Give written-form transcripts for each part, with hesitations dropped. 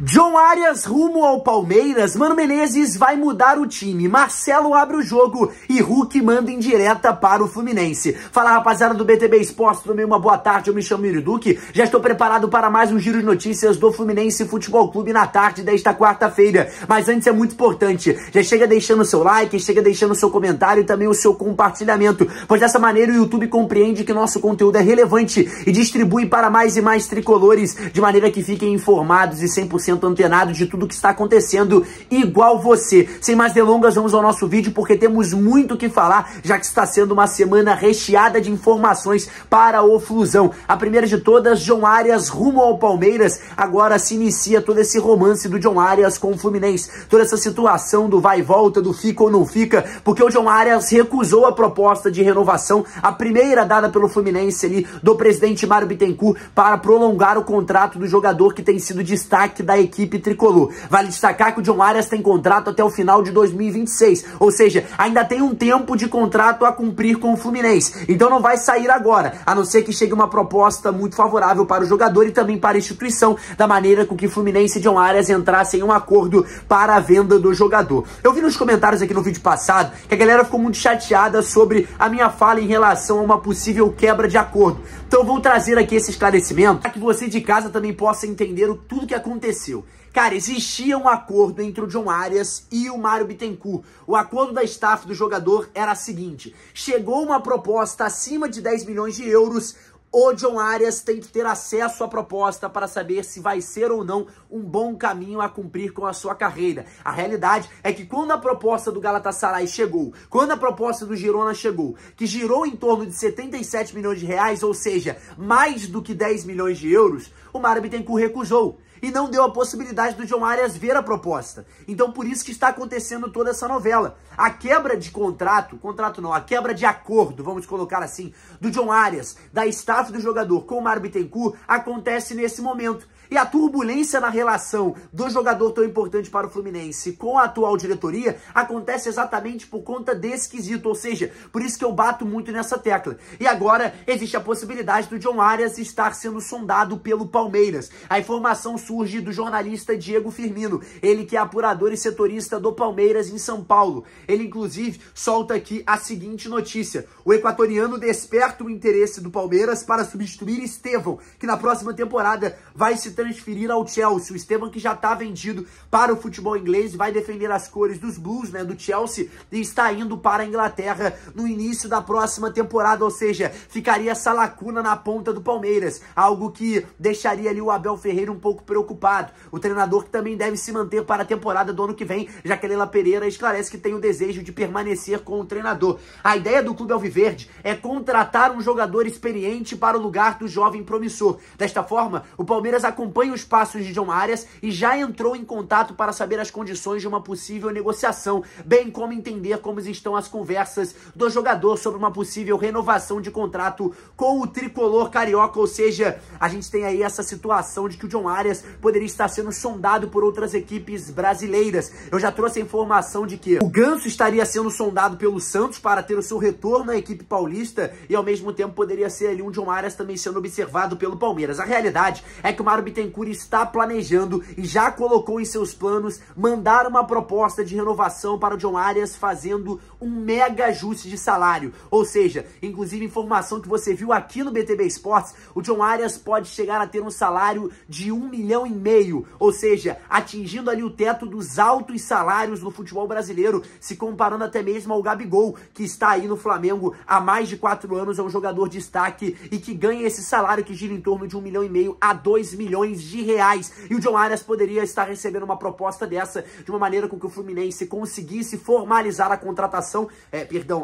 John Arias rumo ao Palmeiras, Mano Menezes vai mudar o time, Marcelo abre o jogo e Hulk manda em direta para o Fluminense. Fala, rapaziada do BTB Esportes, também uma boa tarde, eu me chamo Yuri Duque, já estou preparado para mais um giro de notícias do Fluminense Futebol Clube na tarde desta quarta-feira. Mas antes é muito importante, já chega deixando o seu like, chega deixando o seu comentário e também o seu compartilhamento, pois dessa maneira o YouTube compreende que nosso conteúdo é relevante e distribui para mais e mais tricolores, de maneira que fiquem informados e 100% antenado de tudo que está acontecendo, igual você. Sem mais delongas, vamos ao nosso vídeo, porque temos muito o que falar, já que está sendo uma semana recheada de informações para o Flusão. A primeira de todas, John Arias rumo ao Palmeiras. Agora se inicia todo esse romance do John Arias com o Fluminense, toda essa situação do vai e volta, do fica ou não fica, porque o John Arias recusou a proposta de renovação, a primeira dada pelo Fluminense ali, do presidente Mário Bittencourt, para prolongar o contrato do jogador que tem sido destaque da equipe tricolor. Vale destacar que o John Arias tem contrato até o final de 2026, ou seja, ainda tem um tempo de contrato a cumprir com o Fluminense, então não vai sair agora, a não ser que chegue uma proposta muito favorável para o jogador e também para a instituição, da maneira com que Fluminense e John Arias entrassem em um acordo para a venda do jogador. Eu vi nos comentários aqui no vídeo passado que a galera ficou muito chateada sobre a minha fala em relação a uma possível quebra de acordo, então eu vou trazer aqui esse esclarecimento para que você de casa também possa entender tudo que aconteceu. Cara, existia um acordo entre o John Arias e o Mário Bittencourt. O acordo da staff do jogador era o seguinte: chegou uma proposta acima de 10 milhões de euros, o John Arias tem que ter acesso à proposta para saber se vai ser ou não um bom caminho a cumprir com a sua carreira. A realidade é que quando a proposta do Galatasaray chegou, quando a proposta do Girona chegou, que girou em torno de 77 milhões de reais, ou seja, mais do que 10 milhões de euros, o Mário Bittencourt recusou e não deu a possibilidade do John Arias ver a proposta. Então por isso que está acontecendo toda essa novela. A quebra de a quebra de acordo, vamos colocar assim, do John Arias, da staff do jogador com o Mário Bittencourt, acontece nesse momento. E a turbulência na relação do jogador tão importante para o Fluminense com a atual diretoria acontece exatamente por conta desse quesito, ou seja, por isso que eu bato muito nessa tecla. E agora existe a possibilidade do John Arias estar sendo sondado pelo Palmeiras. A informação surge do jornalista Diego Firmino, ele que é apurador e setorista do Palmeiras em São Paulo. Ele inclusive solta aqui a seguinte notícia: o equatoriano desperta o interesse do Palmeiras para substituir Estevão, que na próxima temporada vai se transferir ao Chelsea. O Estevão, que já está vendido para o futebol inglês, vai defender as cores dos Blues, né, do Chelsea, e está indo para a Inglaterra no início da próxima temporada, ou seja, ficaria essa lacuna na ponta do Palmeiras, algo que deixaria ali o Abel Ferreira um pouco preocupado. O treinador que também deve se manter para a temporada do ano que vem, já que Leila Pereira esclarece que tem o desejo de permanecer com o treinador. A ideia do clube alviverde é contratar um jogador experiente para o lugar do jovem promissor. Desta forma, o Palmeiras acompanha os passos de John Arias e já entrou em contato para saber as condições de uma possível negociação, bem como entender como estão as conversas do jogador sobre uma possível renovação de contrato com o tricolor carioca, ou seja, a gente tem aí essa situação de que o John Arias poderia estar sendo sondado por outras equipes brasileiras. Eu já trouxe a informação de que o Ganso estaria sendo sondado pelo Santos para ter o seu retorno à equipe paulista e ao mesmo tempo poderia ser ali um John Arias também sendo observado pelo Palmeiras. A realidade é que o Mário Bittencourt está planejando e já colocou em seus planos mandar uma proposta de renovação para o John Arias, fazendo um mega ajuste de salário. Ou seja, inclusive informação que você viu aqui no BTB Esportes, o John Arias pode chegar a ter um salário de 1,5 milhão, ou seja, atingindo ali o teto dos altos salários no futebol brasileiro, se comparando até mesmo ao Gabigol, que está aí no Flamengo há mais de 4 anos, é um jogador de destaque e que ganha esse salário que gira em torno de 1,5 milhão a 2 milhões de reais. E o John Arias poderia estar recebendo uma proposta dessa de uma maneira com que o Fluminense conseguisse formalizar a contratação,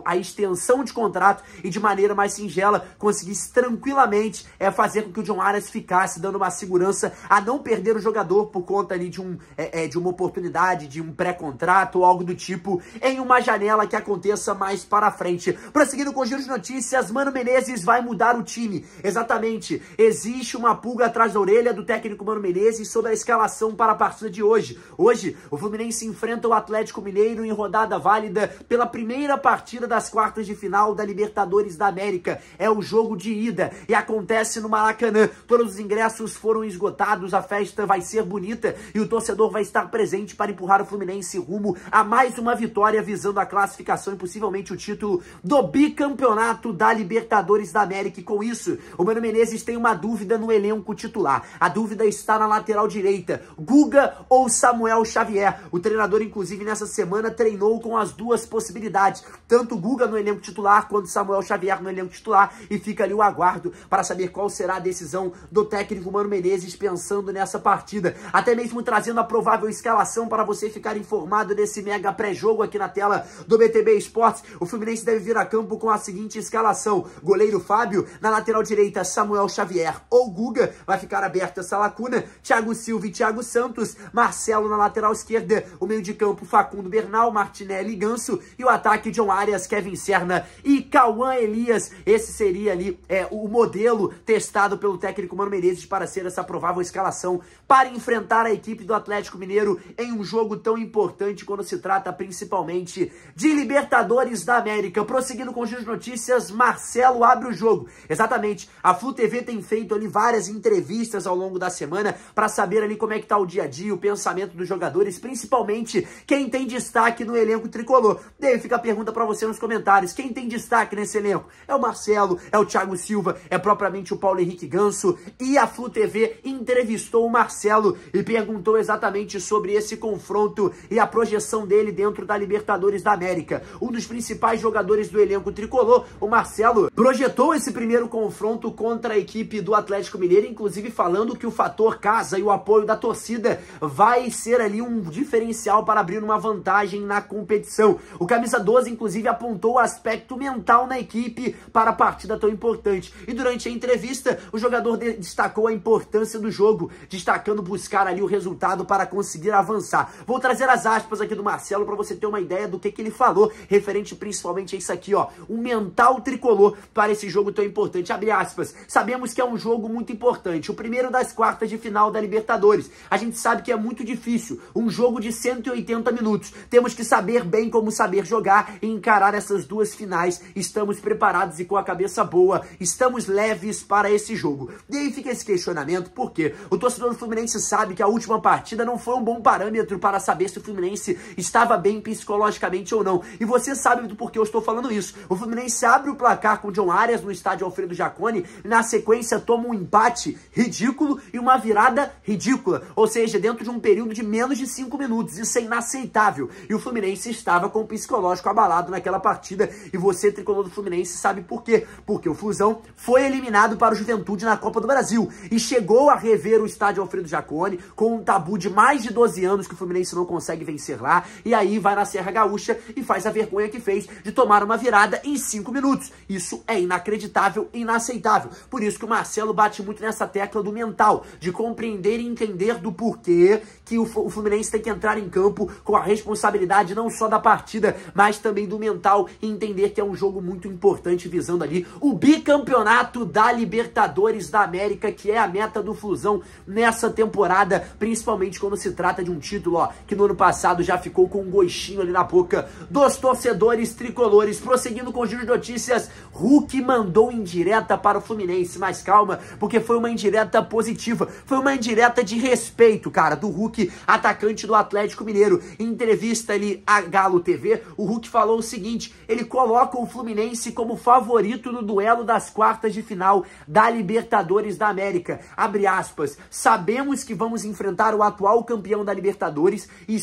a extensão de contrato e de maneira mais singela conseguisse tranquilamente fazer com que o John Arias ficasse dando uma segurança a não perder o jogador por conta ali de uma oportunidade, de um pré-contrato ou algo do tipo, em uma janela que aconteça mais para frente. Prosseguindo com o giro de notícias, Mano Menezes vai mudar o time. Exatamente, existe uma pulga atrás da orelha do técnico Mano Menezes sobre a escalação para a partida de hoje. Hoje, o Fluminense enfrenta o Atlético Mineiro em rodada válida pela primeira partida das quartas de final da Libertadores da América. É o jogo de ida e acontece no Maracanã. Todos os ingressos foram esgotados, a festa vai ser bonita e o torcedor vai estar presente para empurrar o Fluminense rumo a mais uma vitória visando a classificação e possivelmente o título do bicampeonato da Libertadores da América. E com isso, o Mano Menezes tem uma dúvida no elenco titular. A dúvida está na lateral direita, Guga ou Samuel Xavier. O treinador, inclusive, nessa semana treinou com as duas possibilidades, tanto Guga no elenco titular quanto Samuel Xavier no elenco titular, e fica ali o aguardo para saber qual será a decisão do técnico Mano Menezes pensando nessa partida, até mesmo trazendo a provável escalação para você ficar informado desse mega pré-jogo aqui na tela do BTB Esportes. O Fluminense deve vir a campo com a seguinte escalação: goleiro Fábio, na lateral direita Samuel Xavier ou Guga, vai ficar aberta essa lacuna, Thiago Silva e Thiago Santos, Marcelo na lateral esquerda, o meio de campo Facundo Bernal, Martinelli e Ganso, e o ataque John Arias, Kevin Serna e Cauã Elias. Esse seria ali o modelo testado pelo técnico Mano Menezes para ser essa provável escalação para enfrentar a equipe do Atlético Mineiro em um jogo tão importante quando se trata principalmente de Libertadores da América. Prosseguindo com as notícias, Marcelo abre o jogo. Exatamente, a Flu TV tem feito ali várias entrevistas ao longo da semana para saber ali como é que tá o dia a dia, o pensamento dos jogadores, principalmente quem tem destaque no elenco tricolor. Daí fica a pergunta para você nos comentários: quem tem destaque nesse elenco? É o Marcelo, é o Thiago Silva, é propriamente o Paulo Henrique Ganso? E a Flu TV entrevistou o Marcelo e perguntou exatamente sobre esse confronto e a projeção dele dentro da Libertadores da América. Um dos principais jogadores do elenco tricolor, o Marcelo, projetou esse primeiro confronto contra a equipe do Atlético Mineiro, inclusive falando que o fator casa e o apoio da torcida vai ser ali um diferencial para abrir uma vantagem na competição. O camisa 12, inclusive, apontou o aspecto mental na equipe para a partida tão importante. E durante a entrevista, o jogador destacou a importância do jogo, destacando buscar ali o resultado para conseguir avançar. Vou trazer as aspas aqui do Marcelo para você ter uma ideia do que ele falou, referente principalmente a isso aqui, ó, o mental tricolor para esse jogo tão importante. Abre aspas: sabemos que é um jogo muito importante, o primeiro das quartas de final da Libertadores. A gente sabe que é muito difícil, um jogo de 180 minutos. Temos que saber bem como saber jogar e encarar essas duas finais. Estamos preparados e com a cabeça boa, estamos leves para esse jogo. E aí fica esse questionamento, porque o torcedor do Fluminense sabe que a última partida não foi um bom parâmetro para saber se o Fluminense estava bem psicologicamente ou não. E você sabe do porquê eu estou falando isso. O Fluminense abre o placar com o John Arias no estádio Alfredo Jaconi, na sequência toma um empate ridículo e uma virada ridícula, ou seja, dentro de um período de menos de 5 minutos. Isso é inaceitável. E o Fluminense estava com o psicológico abalado naquela partida, e você, tricolor do Fluminense, sabe por quê? Porque o Flusão foi eliminado para o Juventude na Copa do Brasil e chegou a rever o estádio Alfredo Jaconi com um tabu de mais de 12 anos que o Fluminense não consegue vencer lá, e aí vai na Serra Gaúcha e faz a vergonha que fez de tomar uma virada em 5 minutos. Isso é inacreditável e inaceitável. Por isso que o Marcelo bate muito nessa tecla do mental, de compreender e entender do porquê que o Fluminense tem que entrar em campo com a responsabilidade não só da partida, mas também do mental, e entender que é um jogo muito importante visando ali o bicampeonato da Libertadores da América, que é a meta do Flusão nessa temporada, principalmente quando se trata de um título, ó, que no ano passado já ficou com um gostinho ali na boca dos torcedores tricolores. Prosseguindo com os giros de notícias, Hulk mandou indireta para o Fluminense, mas calma, porque foi uma indireta positiva, foi uma indireta de respeito, cara, do Hulk, atacante do Atlético Mineiro. Em entrevista ali à Galo TV, o Hulk falou o seguinte: ele coloca o Fluminense como favorito no duelo das quartas de final da Libertadores da América. Abre aspas: sabemos que vamos enfrentar o atual campeão da Libertadores e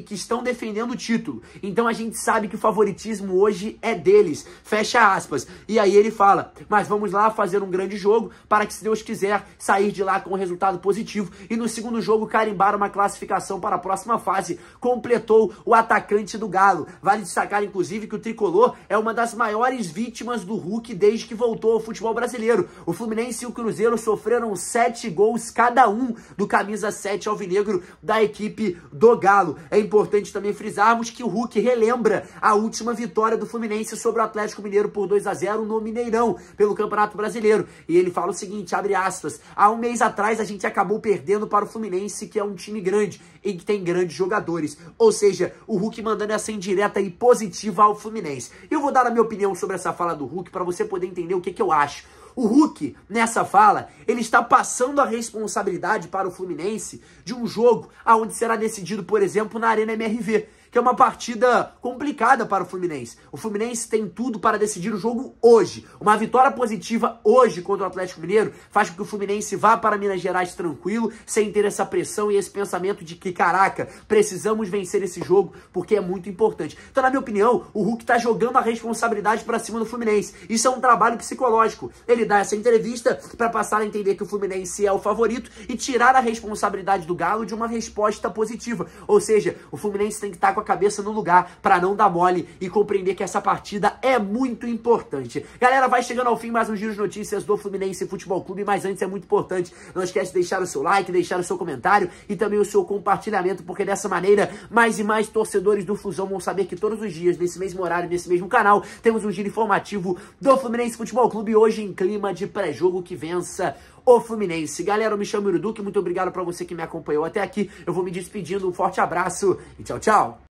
que estão defendendo o título. Então a gente sabe que o favoritismo hoje é deles. Fecha aspas. E aí ele fala: mas vamos lá fazer um grande jogo para que, se Deus quiser, sair de lá com um resultado positivo e no segundo jogo carimbar uma classificação para a próxima fase. Completou o atacante do Galo. Vale destacar, inclusive, que o tricolor é uma das maiores vítimas do Hulk desde que voltou ao futebol brasileiro. O Fluminense e o Cruzeiro sofreram 7 gols cada um do camisa 7 alvinegro da equipe do Galo. É importante também frisarmos que o Hulk relembra a última vitória do Fluminense sobre o Atlético Mineiro por 2-0 no Mineirão, pelo Campeonato Brasileiro. E ele fala o seguinte, abre aspas: há 1 mês atrás a gente acabou perdendo para o Fluminense, que é um time grande e que tem grandes jogadores. Ou seja, o Hulk mandando essa indireta e positiva ao Fluminense. Eu vou dar a minha opinião sobre essa fala do Hulk para você poder entender o que eu acho. O Hulk, nessa fala, ele está passando a responsabilidade para o Fluminense de um jogo onde será decidido, por exemplo, na Arena MRV, que é uma partida complicada para o Fluminense. O Fluminense tem tudo para decidir o jogo hoje. Uma vitória positiva hoje contra o Atlético Mineiro faz com que o Fluminense vá para Minas Gerais tranquilo, sem ter essa pressão e esse pensamento de que, caraca, precisamos vencer esse jogo porque é muito importante. Então, na minha opinião, o Hulk está jogando a responsabilidade para cima do Fluminense. Isso é um trabalho psicológico. Ele dá essa entrevista para passar a entender que o Fluminense é o favorito e tirar a responsabilidade do Galo de uma resposta positiva. Ou seja, o Fluminense tem que estar com a cabeça no lugar para não dar mole e compreender que essa partida é muito importante. Galera, vai chegando ao fim mais um giro de notícias do Fluminense Futebol Clube, mas antes é muito importante, não esquece de deixar o seu like, deixar o seu comentário e também o seu compartilhamento, porque dessa maneira mais e mais torcedores do Flusão vão saber que todos os dias, nesse mesmo horário, nesse mesmo canal, temos um giro informativo do Fluminense Futebol Clube, hoje em clima de pré-jogo que vença o Fluminense. Galera, eu me chamo Yuri Duque, muito obrigado para você que me acompanhou até aqui. Eu vou me despedindo, um forte abraço e tchau, tchau.